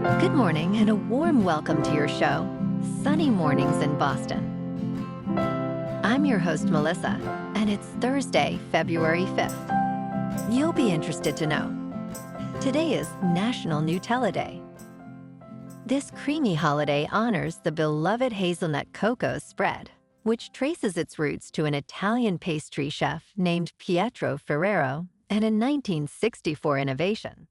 Good morning and a warm welcome to your show, Sunny Mornings in Boston. I'm your host, Melissa, and it's Thursday, February 5th. You'll be interested to know. Today is National Nutella Day. This creamy holiday honors the beloved hazelnut cocoa spread, which traces its roots to an Italian pastry chef named Pietro Ferrero and a 1964 innovation.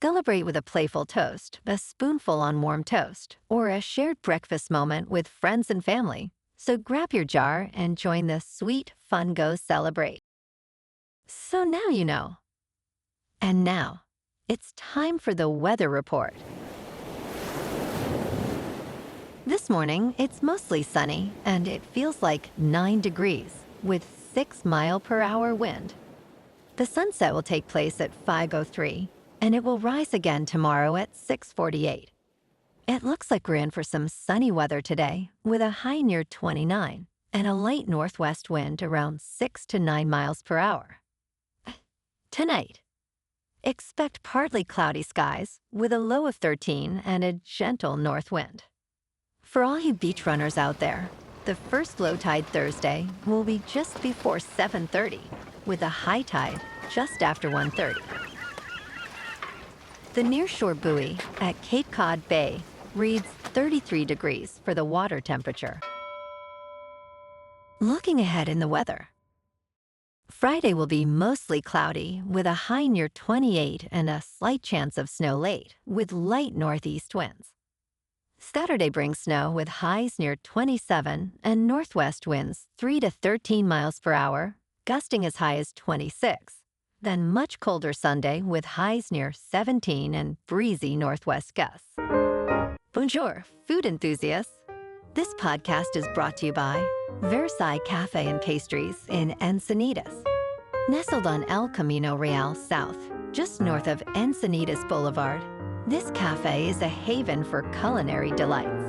Celebrate with a playful toast, a spoonful on warm toast, or a shared breakfast moment with friends and family. So grab your jar and join the sweet, fun go celebrate. So now you know. And now, it's time for the weather report. This morning, it's mostly sunny, and it feels like 9 degrees, with 6-mile-per-hour wind. The sunset will take place at 5:03, and it will rise again tomorrow at 6:48. It looks like we're in for some sunny weather today, with a high near 29 and a light northwest wind around 6 to 9 miles per hour. Tonight, expect partly cloudy skies with a low of 13 and a gentle north wind. For all you beach runners out there, the first low tide Thursday will be just before 7:30, with a high tide just after 1:30. The nearshore buoy at Cape Cod Bay reads 33 degrees for the water temperature. Looking ahead in the weather. Friday will be mostly cloudy with a high near 28 and a slight chance of snow late with light northeast winds. Saturday brings snow with highs near 27 and northwest winds 3 to 13 miles per hour, gusting as high as 26. Then much colder Sunday with highs near 17 and breezy northwest gusts. Bonjour, food enthusiasts. This podcast is brought to you by Versailles Cafe and Pastries in Encinitas. Nestled on El Camino Real South, just north of Encinitas Boulevard, this cafe is a haven for culinary delights.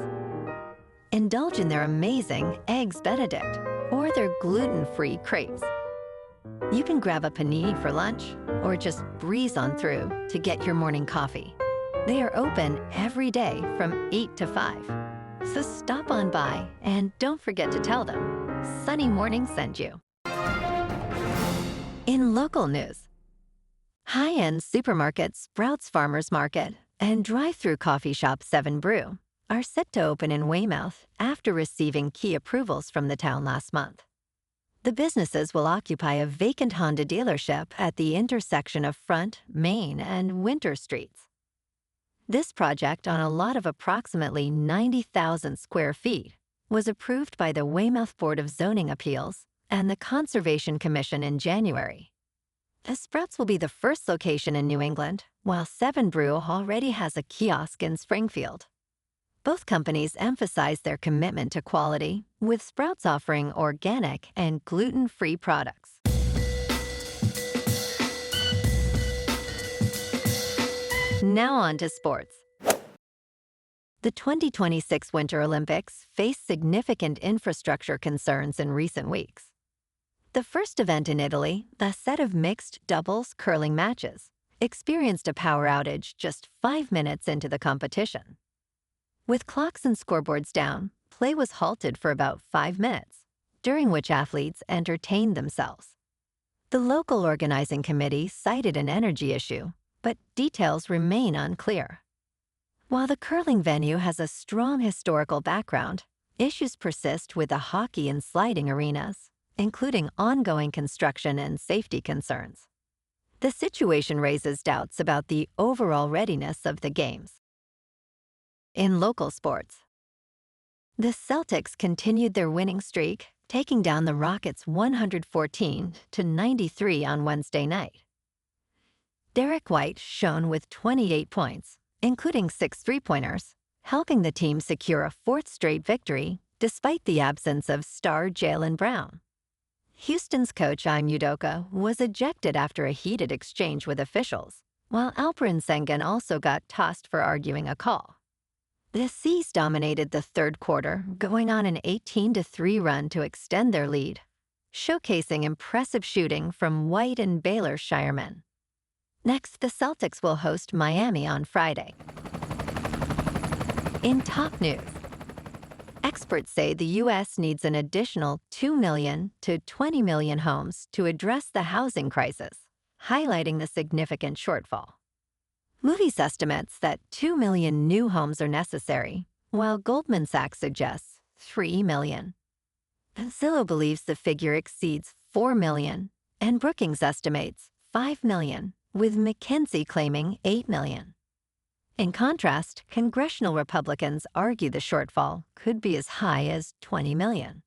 Indulge in their amazing Eggs Benedict or their gluten-free crepes. You can grab a panini for lunch or just breeze on through to get your morning coffee. They are open every day from 8 to 5. So stop on by and don't forget to tell them Sunny Morning sent you. In local news, high-end supermarket Sprouts Farmers Market and drive-through coffee shop 7 Brew are set to open in Weymouth after receiving key approvals from the town last month. The businesses will occupy a vacant Honda dealership at the intersection of Front, Main, and Winter Streets. This project, on a lot of approximately 90,000 square feet, was approved by the Weymouth Board of Zoning Appeals and the Conservation Commission in January. The Sprouts will be the first location in New England, while 7 Brew already has a kiosk in Springfield. Both companies emphasize their commitment to quality, with Sprouts offering organic and gluten-free products. Now on to sports. The 2026 Winter Olympics faced significant infrastructure concerns in recent weeks. The first event in Italy, the set of mixed doubles curling matches, experienced a power outage just 5 minutes into the competition. With clocks and scoreboards down, play was halted for about 5 minutes, during which athletes entertained themselves. The local organizing committee cited an energy issue, but details remain unclear. While the curling venue has a strong historical background, issues persist with the hockey and sliding arenas, including ongoing construction and safety concerns. The situation raises doubts about the overall readiness of the games. In local sports, the Celtics continued their winning streak, taking down the Rockets 114-93 on Wednesday night. Derrick White shone with 28 points, including 6 three-pointers, helping the team secure a 4th straight victory despite the absence of star Jaylen Brown. Houston's coach Ime Udoka was ejected after a heated exchange with officials, while Alperen Sengun also got tossed for arguing a call. The Seas dominated the third quarter, going on an 18-3 run to extend their lead, showcasing impressive shooting from White and Baylor Shiremen. Next, the Celtics will host Miami on Friday. In top news, experts say the U.S. needs an additional 2 million to 20 million homes to address the housing crisis, highlighting the significant shortfall. Moody's estimates that 2 million new homes are necessary, while Goldman Sachs suggests 3 million. Zillow believes the figure exceeds 4 million, and Brookings estimates 5 million, with McKinsey claiming 8 million. In contrast, congressional Republicans argue the shortfall could be as high as 20 million.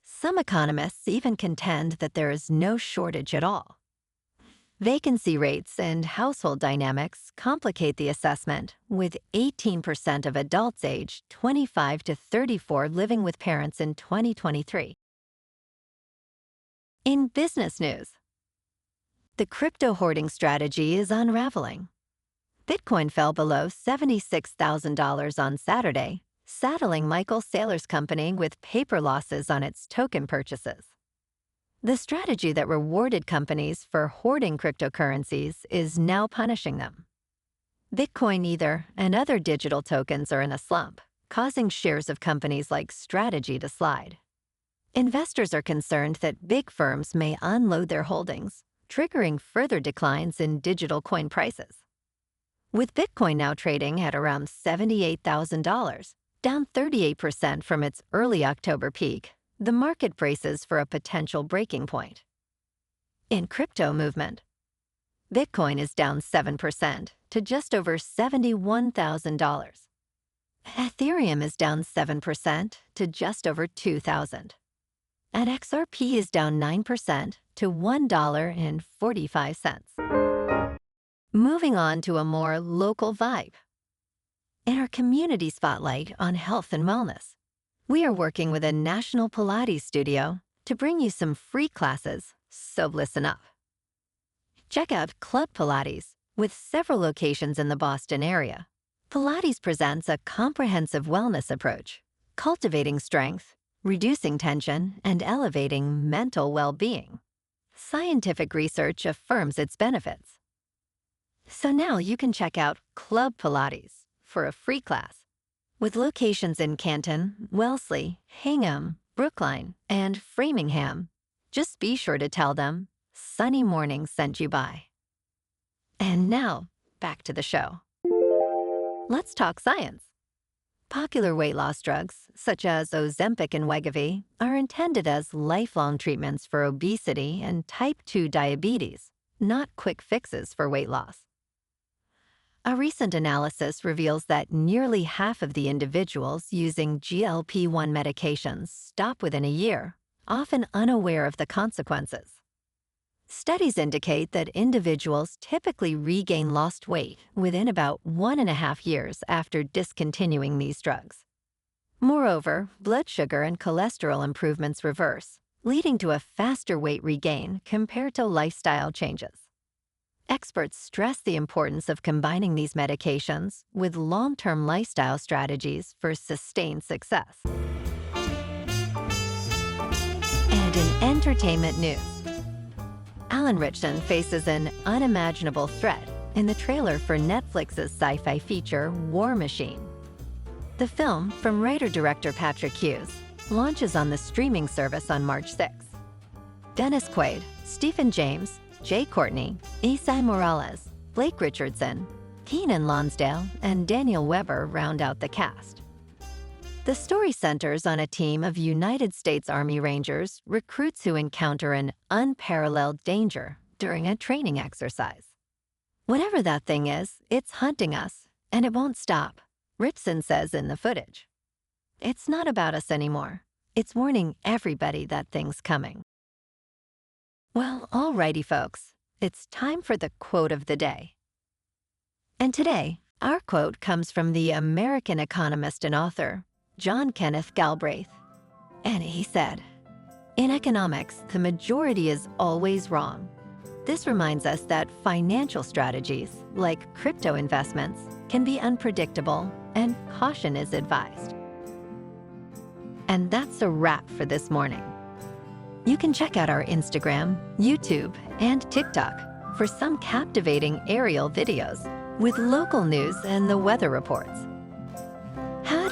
Some economists even contend that there is no shortage at all. Vacancy rates and household dynamics complicate the assessment, with 18% of adults aged 25 to 34 living with parents in 2023. In business news, the crypto hoarding strategy is unraveling. Bitcoin fell below $76,000 on Saturday, saddling Michael Saylor's company with paper losses on its token purchases. The strategy that rewarded companies for hoarding cryptocurrencies is now punishing them. Bitcoin Ether and other digital tokens are in a slump, causing shares of companies like Strategy to slide. Investors are concerned that big firms may unload their holdings, triggering further declines in digital coin prices. With Bitcoin now trading at around $78,000, down 38% from its early October peak, the market braces for a potential breaking point. In crypto movement, Bitcoin is down 7% to just over $71,000. Ethereum is down 7% to just over $2,000. And XRP is down 9% to $1.45. Moving on to a more local vibe. In our community spotlight on health and wellness, we are working with a national Pilates studio to bring you some free classes, so listen up. Check out Club Pilates, with several locations in the Boston area. Pilates presents a comprehensive wellness approach, cultivating strength, reducing tension, and elevating mental well-being. Scientific research affirms its benefits. So now you can check out Club Pilates for a free class. With locations in Canton, Wellesley, Hingham, Brookline, and Framingham, just be sure to tell them Sunny Morning sent you by. And now, back to the show. Let's talk science. Popular weight loss drugs, such as Ozempic and Wegovy, are intended as lifelong treatments for obesity and type 2 diabetes, not quick fixes for weight loss. A recent analysis reveals that nearly half of the individuals using GLP-1 medications stop within a year, often unaware of the consequences. Studies indicate that individuals typically regain lost weight within about 1.5 years after discontinuing these drugs. Moreover, blood sugar and cholesterol improvements reverse, leading to a faster weight regain compared to lifestyle changes. Experts stress the importance of combining these medications with long-term lifestyle strategies for sustained success. And in entertainment news, Alan Ritchson faces an unimaginable threat in the trailer for Netflix's sci-fi feature War Machine. The film, from writer-director Patrick Hughes, launches on the streaming service on March 6. Dennis Quaid, Stephen James, Jay Courtney, Esai Morales, Blake Richardson, Keenan Lonsdale, and Daniel Weber round out the cast. The story centers on a team of United States Army Rangers, recruits who encounter an unparalleled danger during a training exercise. Whatever that thing is, it's hunting us, and it won't stop, Ritchson says in the footage. It's not about us anymore. It's warning everybody that thing's coming. Well, alrighty, folks. It's time for the quote of the day. And today, our quote comes from the American economist and author, John Kenneth Galbraith. And he said, "In economics, the majority is always wrong. This reminds us that financial strategies, like crypto investments, can be unpredictable, and caution is advised." And that's a wrap for this morning. You can check out our Instagram, YouTube, and TikTok for some captivating aerial videos with local news and the weather reports.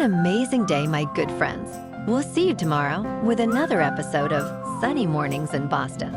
an amazing day, my good friends. We'll see you tomorrow with another episode of Sunny Mornings in Boston.